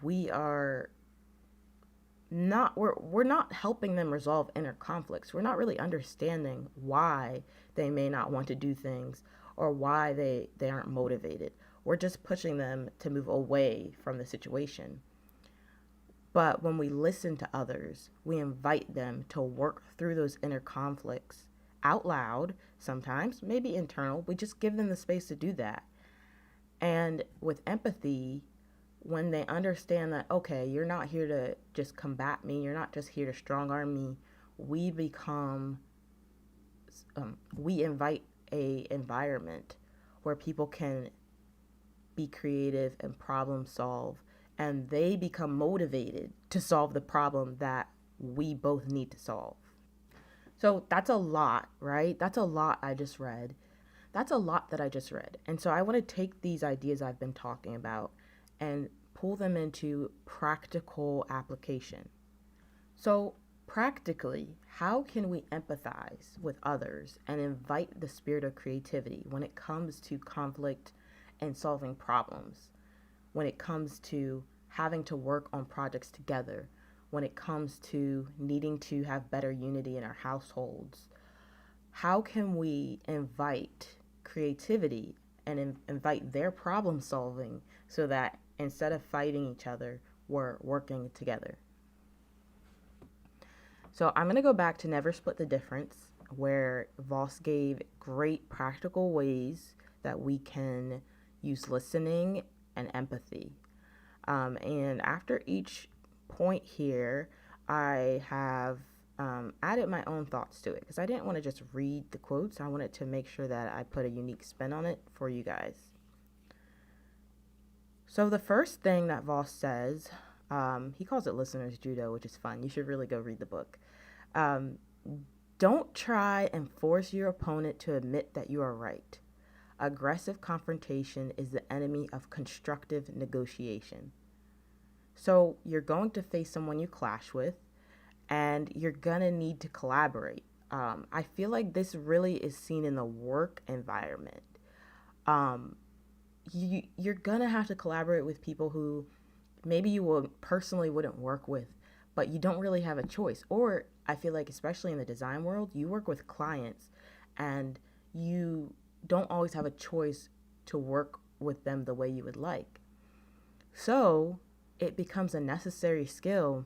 we are not we're not helping them resolve inner conflicts. We're not really understanding why they may not want to do things or why they aren't motivated. We're just pushing them to move away from the situation. But when we listen to others, we invite them to work through those inner conflicts out loud, sometimes, maybe internal. We just give them the space to do that. And with empathy, when they understand that, okay, you're not here to just combat me, you're not just here to strong arm me, we become, we invite a environment where people can be creative and problem solve, and they become motivated to solve the problem that we both need to solve. So that's a lot, right? That's a lot I just read. That's a lot that I just read. And so I want to take these ideas I've been talking about and pull them into practical application. So, practically, how can we empathize with others and invite the spirit of creativity when it comes to conflict and solving problems, when it comes to having to work on projects together, when it comes to needing to have better unity in our households? How can we invite creativity and invite their problem solving so that instead of fighting each other, we're working together? So I'm going to go back to Never Split the Difference, where Voss gave great practical ways that we can use listening and empathy. And after each point here, I have added my own thoughts to it because I didn't want to just read the quotes. I wanted to make sure that I put a unique spin on it for you guys. So the first thing that Voss says, he calls it listener's judo, which is fun. You should really go read the book. Don't try and force your opponent to admit that you are right. Aggressive confrontation is the enemy of constructive negotiation. So you're going to face someone you clash with, and you're gonna need to collaborate. I feel like this really is seen in the work environment. You're gonna have to collaborate with people who maybe you will personally wouldn't work with, but you don't really have a choice. Or I feel like, especially in the design world, you work with clients and you don't always have a choice to work with them the way you would like. So it becomes a necessary skill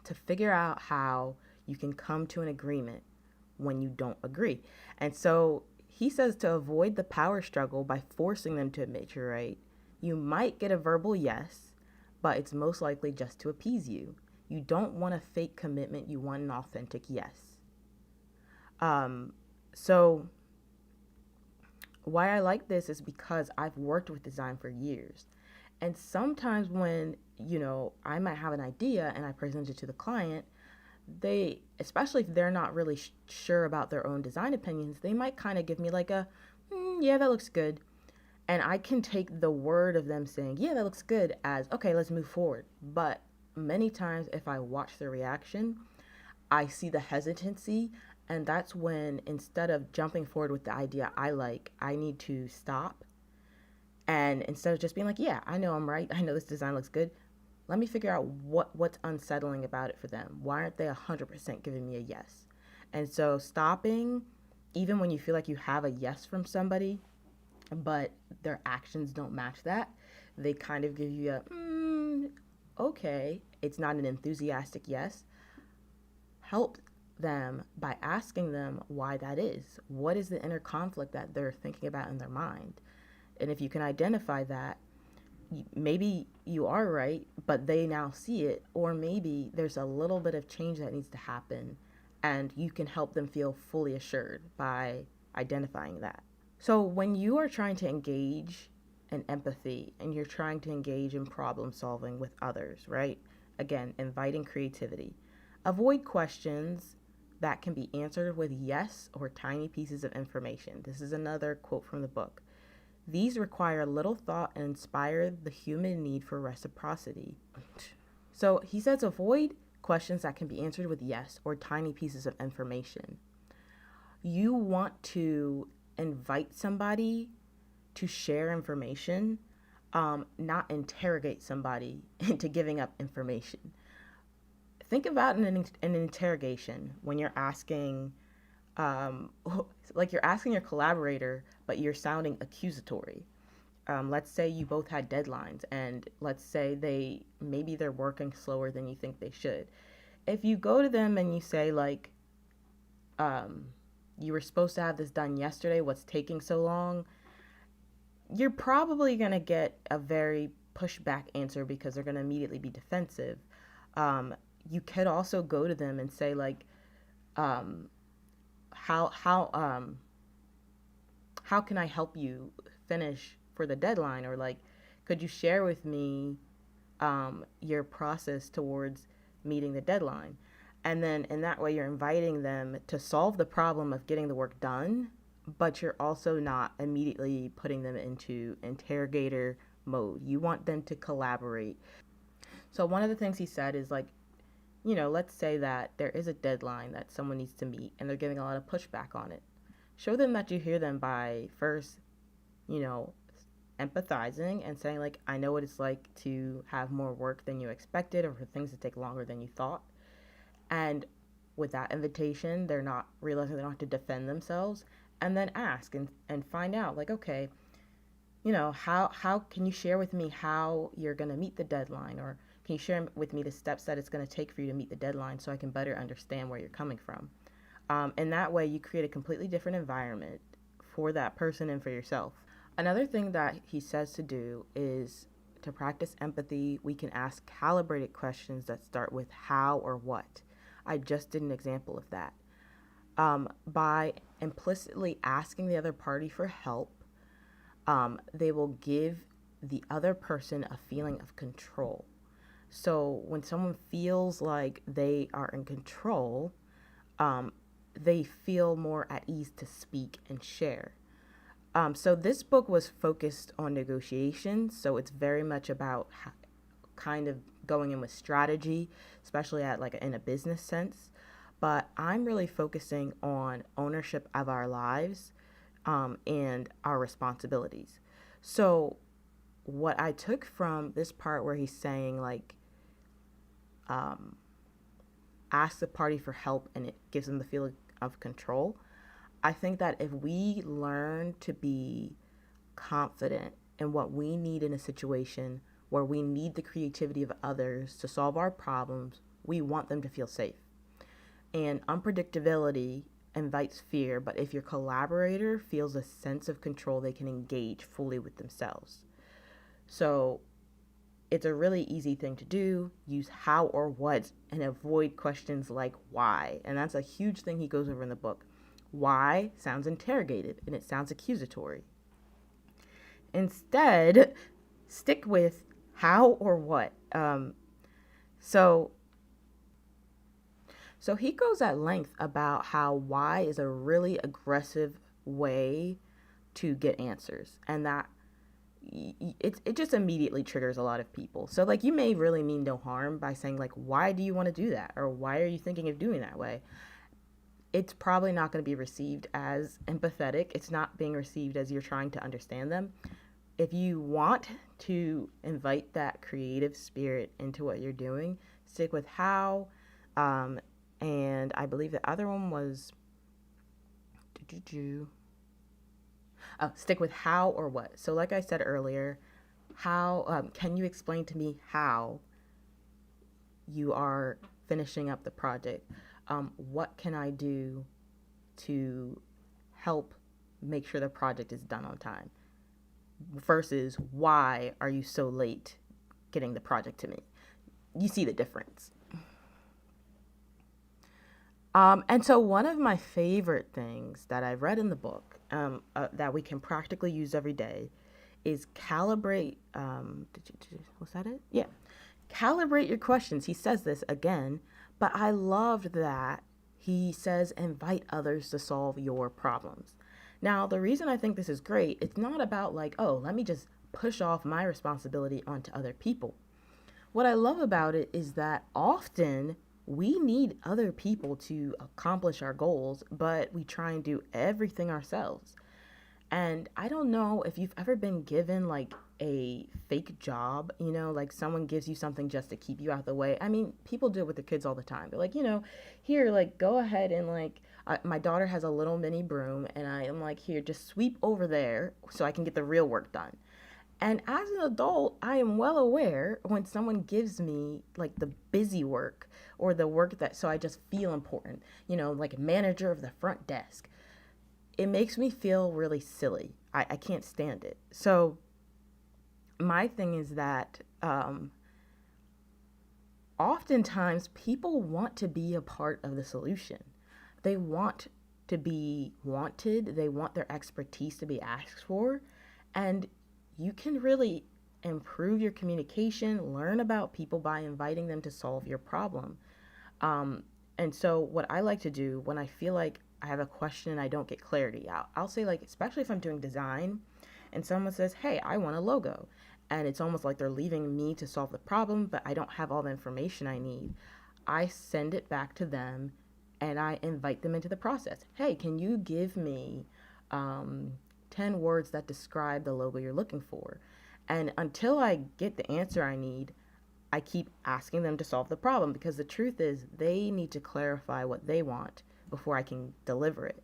to figure out how you can come to an agreement when you don't agree. And so he says to avoid the power struggle by forcing them to admit you're right. You might get a verbal yes, but it's most likely just to appease you. You don't want a fake commitment, you want an authentic yes. So why I like this is because I've worked with design for years. And sometimes when, I might have an idea and I present it to the client, they, especially if they're not really sure about their own design opinions, they might kind of give me like a, yeah, that looks good. And I can take the word of them saying, yeah, that looks good as, okay, let's move forward. But many times if I watch the reaction, I see the hesitancy. And that's when, instead of jumping forward with the idea I like, I need to stop. And instead of just being like, yeah, I know I'm right, I know this design looks good, let me figure out what's unsettling about it for them. Why aren't they 100% giving me a yes? And so stopping, even when you feel like you have a yes from somebody, but their actions don't match that, they kind of give you a, okay, it's not an enthusiastic yes. Help them by asking them why that is. What is the inner conflict that they're thinking about in their mind? And if you can identify that, maybe you are right, but they now see it, or maybe there's a little bit of change that needs to happen, and you can help them feel fully assured by identifying that. So when you are trying to engage in empathy and you're trying to engage in problem solving with others, right? Again, inviting creativity. Avoid questions that can be answered with yes or tiny pieces of information. This is another quote from the book. These require little thought and inspire the human need for reciprocity. So he says avoid questions that can be answered with yes or tiny pieces of information. You want to invite somebody to share information not interrogate somebody into giving up information. Think about an interrogation when you're asking, um, like you're asking your collaborator, but you're sounding accusatory. Let's say you both had deadlines, and let's say maybe they're working slower than you think they should. If you go to them and you say like, um, you were supposed to have this done yesterday, what's taking so long? You're probably going to get a very pushback answer because they're going to immediately be defensive. Um, you could also go to them and say like, um, how how can I help you finish for the deadline? Or like, could you share with me your process towards meeting the deadline? And then in that way, you're inviting them to solve the problem of getting the work done, but you're also not immediately putting them into interrogator mode. You want them to collaborate. So one of the things he said is like, let's say that there is a deadline that someone needs to meet and they're giving a lot of pushback on it. Show them that you hear them by first, you know, empathizing and saying like, I know what it's like to have more work than you expected or for things to take longer than you thought. And with that invitation, they're not realizing they don't have to defend themselves, and then ask and find out like, okay, how can you share with me how you're going to meet the deadline, or can you share with me the steps that it's going to take for you to meet the deadline so I can better understand where you're coming from. And that way you create a completely different environment for that person and for yourself. Another thing that he says to do is to practice empathy. We can ask calibrated questions that start with how or what. I just did an example of that. By implicitly asking the other party for help, they will give the other person a feeling of control. So when someone feels like they are in control, they feel more at ease to speak and share. So this book was focused on negotiations, so it's very much about kind of going in with strategy, especially at like in a business sense. But I'm really focusing on ownership of our lives, and our responsibilities. So what I took from this part where he's saying like, um, ask the party for help and it gives them the feeling of control. I think that if we learn to be confident in what we need in a situation where we need the creativity of others to solve our problems, we want them to feel safe. And unpredictability invites fear, but if your collaborator feels a sense of control, they can engage fully with themselves. So it's a really easy thing to do. Use how or what and avoid questions like why. And that's a huge thing he goes over in the book. Why sounds interrogative and it sounds accusatory. Instead, stick with how or what. So he goes at length about how why is a really aggressive way to get answers, and that it just immediately triggers a lot of people. So like you may really mean no harm by saying like, why do you want to do that, or why are you thinking of doing that way? It's probably not going to be received as empathetic. It's not being received as you're trying to understand them. If you want to invite that creative spirit into what you're doing, stick with how. And I believe the other one was, stick with how or what. So like I said earlier, how, can you explain to me how you are finishing up the project? What can I do to help make sure the project is done on time? Versus why are you so late getting the project to me? You see the difference. And so one of my favorite things that I've read in the book, that we can practically use every day is calibrate. Was that it? Yeah. Calibrate your questions. He says this again, but I loved that he says invite others to solve your problems. Now, the reason I think this is great, it's not about like, oh, let me just push off my responsibility onto other people. What I love about it is that often we need other people to accomplish our goals, but we try and do everything ourselves. And I don't know if you've ever been given like a fake job, like someone gives you something just to keep you out of the way. I mean, people do it with their kids all the time. They're like, here, like, go ahead and like, my daughter has a little mini broom, and I am like, here, just sweep over there so I can get the real work done. And as an adult, I am well aware when someone gives me like the busy work or the work that so I just feel important, like a manager of the front desk. It makes me feel really silly. I can't stand it. So my thing is that oftentimes people want to be a part of the solution. They want to be wanted, they want their expertise to be asked for, and you can really improve your communication, learn about people by inviting them to solve your problem. Um, and so, what I like to do when I feel like I have a question and I don't get clarity, I'll say, like, especially if I'm doing design and someone says, hey, I want a logo. And it's almost like they're leaving me to solve the problem, but I don't have all the information I need. I send it back to them and I invite them into the process. Hey, can you give me um, 10 words that describe the logo you're looking for? And until I get the answer I need, I keep asking them to solve the problem because the truth is they need to clarify what they want before I can deliver it.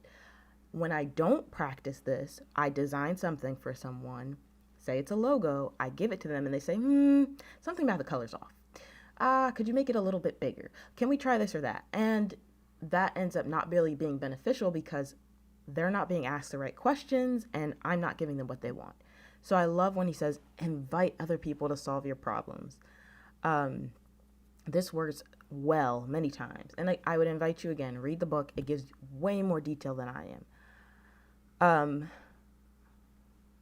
When I don't practice this, I design something for someone, say it's a logo, I give it to them and they say, something about the color's off. Could you make it a little bit bigger? Can we try this or that? And that ends up not really being beneficial because they're not being asked the right questions and I'm not giving them what they want. So I love when he says, invite other people to solve your problems. Um, this works well many times. And I would invite you again, read the book. It gives way more detail than I am. Um,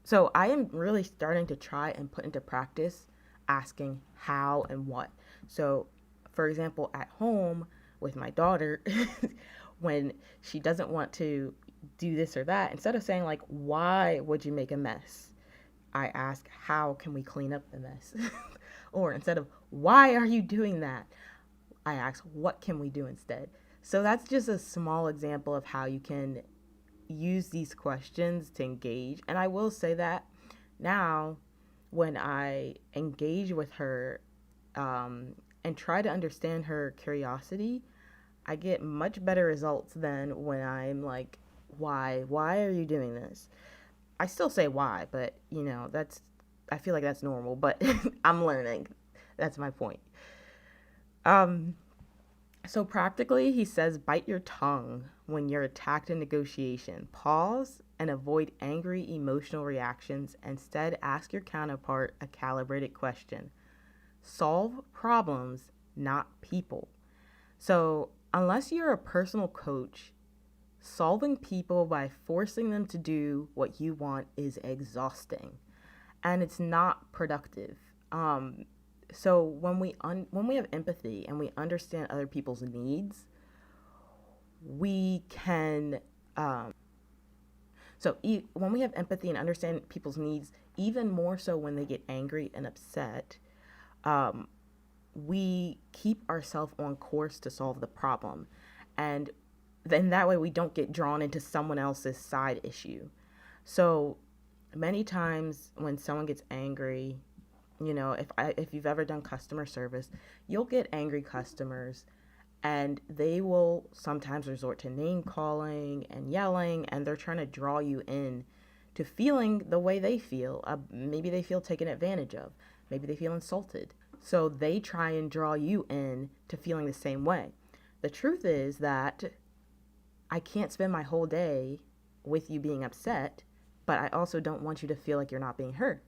so I am really starting to try and put into practice asking how and what. So, for example, at home with my daughter, when she doesn't want to do this or that, instead of saying, like, why would you make a mess? I ask, how can we clean up the mess? Or instead of, why are you doing that? I ask, what can we do instead? So that's just a small example of how you can use these questions to engage. And I will say that now, when I engage with her and try to understand her curiosity, I get much better results than when I'm like, why are you doing this? I still say why, but that's, I feel like that's normal, but I'm learning. That's my point. Um, so practically, he says, bite your tongue when you're attacked in negotiation. Pause and avoid angry emotional reactions. Instead, ask your counterpart a calibrated question. Solve problems, not people. So, unless you're a personal coach, solving people by forcing them to do what you want is exhausting and it's not productive. So when we have empathy and we understand other people's needs, we can when we have empathy and understand people's needs, even more so when they get angry and upset, um, we keep ourselves on course to solve the problem, and then that way we don't get drawn into someone else's side issue. So many times when someone gets angry, if you've ever done customer service, you'll get angry customers and they will sometimes resort to name calling and yelling, and they're trying to draw you in to feeling the way they feel. Maybe they feel taken advantage of. Maybe they feel insulted. So they try and draw you in to feeling the same way. The truth is that I can't spend my whole day with you being upset, but I also don't want you to feel like you're not being heard.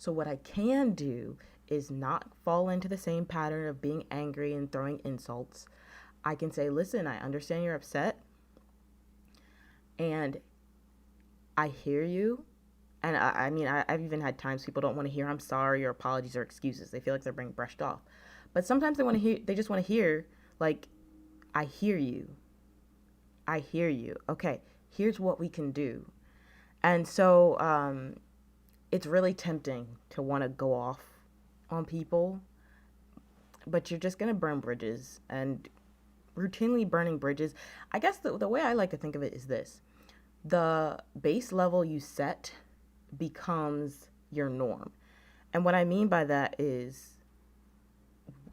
So what I can do is not fall into the same pattern of being angry and throwing insults. I can say, listen, I understand you're upset and I hear you. And I've even had times people don't want to hear I'm sorry or apologies or excuses. They feel like they're being brushed off. But sometimes they just want to hear, like, I hear you. I hear you. Okay, here's what we can do. And so it's really tempting to want to go off on people, but you're just going to burn bridges. And routinely burning bridges, I guess the way I like to think of it is this. the base level you set becomes your norm. And what I mean by that is,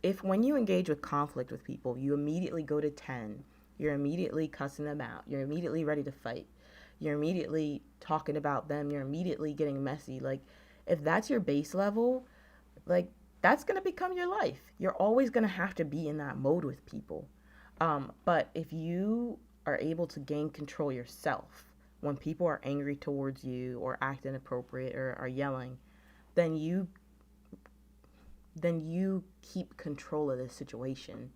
if when you engage with conflict with people, you immediately go to 10, you're immediately cussing them out, you're immediately ready to fight, you're immediately talking about them, you're immediately getting messy. Like, if that's your base level, like, that's going to become your life. You're always going to have to be in that mode with people. But if you are able to gain control yourself when people are angry towards you or act inappropriate or are yelling, then you keep control of the situation,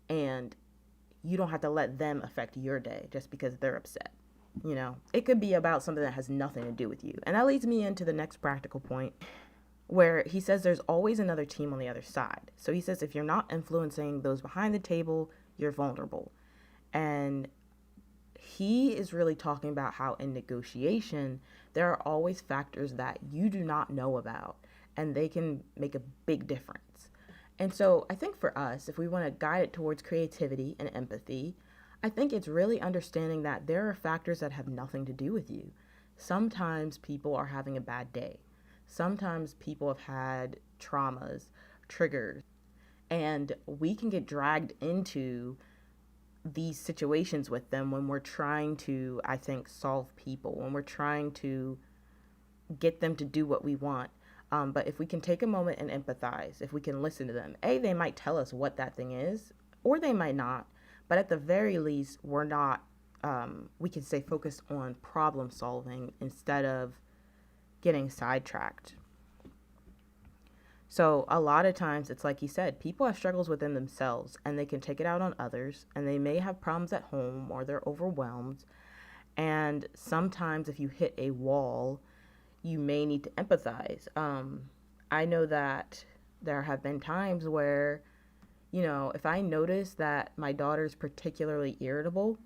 and you don't have to let them affect your day just because they're upset. It could be about something that has nothing to do with you. And that leads me into the next practical point, where he says there's always another team on the other side. So he says if you're not influencing those behind the table, you're vulnerable. And he is really talking about how in negotiation, there are always factors that you do not know about, and they can make a big difference. And so I think for us, if we want to guide it towards creativity and empathy, I think it's really understanding that there are factors that have nothing to do with you. Sometimes people are having a bad day. Sometimes people have had traumas, triggers, and we can get dragged into these situations with them when we're trying to, I think, solve people, when we're trying to get them to do what we want. But if we can take a moment and empathize, if we can listen to them, they might tell us what that thing is, or they might not. But at the very least, we're not, we can stay focused on problem solving instead of getting sidetracked. So a lot of times it's like he said, people have struggles within themselves and they can take it out on others, and they may have problems at home or they're overwhelmed. And sometimes if you hit a wall, you may need to empathize. I know that there have been times where, if I notice that my daughter's particularly irritable,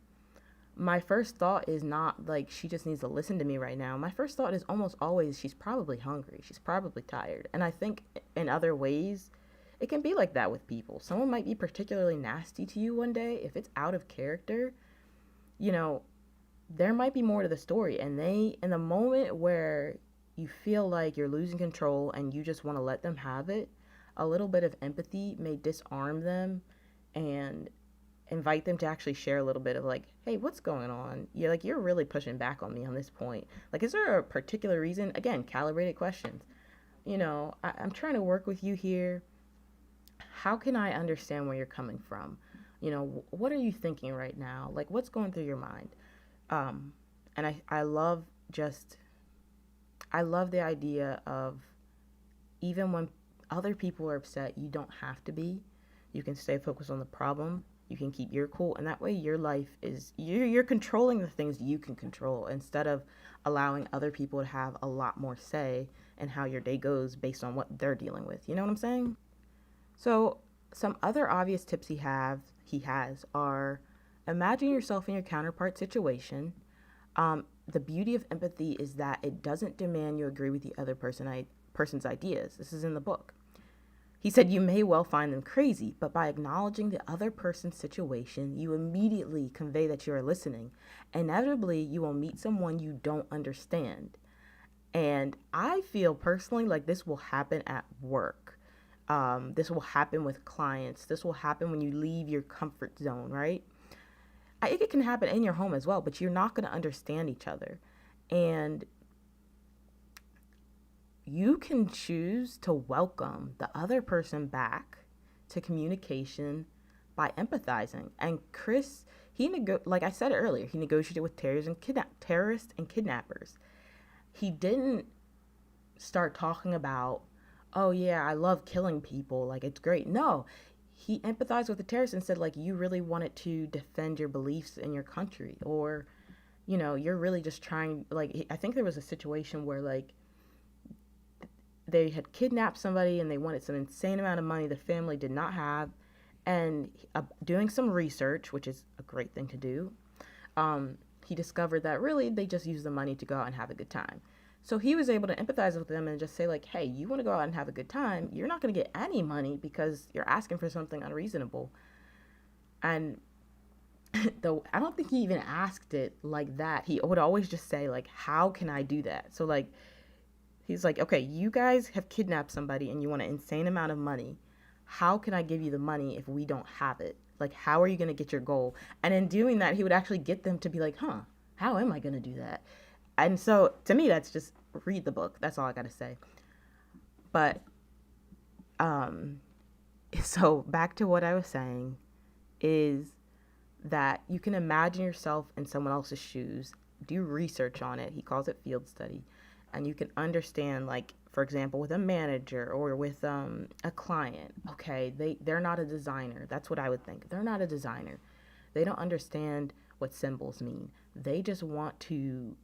my first thought is not like she just needs to listen to me right now. My first thought is almost always she's probably hungry. She's probably tired. And I think in other ways, it can be like that with people. Someone might be particularly nasty to you one day. If it's out of character, there might be more to the story. And in the moment where you feel like you're losing control and you just want to let them have it, a little bit of empathy may disarm them and invite them to actually share a little bit of like, hey, what's going on? You're really pushing back on me on this point. Like, is there a particular reason? Again, calibrated questions. I'm trying to work with you here. How can I understand where you're coming from? What are you thinking right now? Like, what's going through your mind? And I love the idea of, even when other people are upset, you don't have to be. You can stay focused on the problem. You can keep your cool, and that way your life is, you're controlling the things you can control instead of allowing other people to have a lot more say in how your day goes based on what they're dealing with. You know what I'm saying? So some other obvious tips he has are, imagine yourself in your counterpart situation. The beauty of empathy is that it doesn't demand you agree with the other person's ideas. This is in the book. He said you may well find them crazy, but by acknowledging the other person's situation, you immediately convey that you are listening. Inevitably, you will meet someone you don't understand. And I feel personally like this will happen at work. This will happen with clients. This will happen when you leave your comfort zone, right? I think it can happen in your home as well, but you're not going to understand each other. And you can choose to welcome the other person back to communication by empathizing. And Chris, like I said earlier, he negotiated with terrorists and kidnappers. He didn't start talking about, oh yeah, I love killing people, like it's great. No, he empathized with the terrorists and said, like, you really wanted to defend your beliefs in your country, or, you're really just trying, like, I think there was a situation where, like, they had kidnapped somebody and they wanted some insane amount of money the family did not have. And doing some research, which is a great thing to do, he discovered that really they just used the money to go out and have a good time. So he was able to empathize with them and just say, like, hey, you want to go out and have a good time, you're not going to get any money because you're asking for something unreasonable. And though I don't think he even asked it like that. He would always just say like, how can I do that? So like he's like, okay, you guys have kidnapped somebody and you want an insane amount of money. How can I give you the money if we don't have it? Like, how are you going to get your goal? And in doing that, he would actually get them to be like, huh, how am I going to do that? And so to me, that's just read the book. That's all I got to say. But um, so back to what I was saying is that you can imagine yourself in someone else's shoes, do research on it. He calls it field study. And you can understand, like, for example, with a manager or with a client, okay, they're not a designer. That's what I would think. They're not a designer. They don't understand what symbols mean. They just want to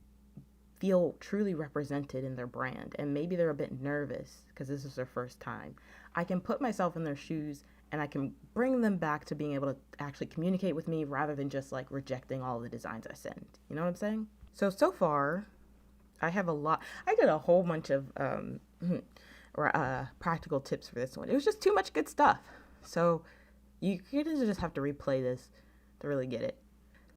feel truly represented in their brand. And maybe they're a bit nervous because this is their first time. I can put myself in their shoes and I can bring them back to being able to actually communicate with me rather than just like rejecting all the designs I send. You know what I'm saying? So far, I have a lot. I did a whole bunch of practical tips for this one. It was just too much good stuff. So you just have to replay this to really get it.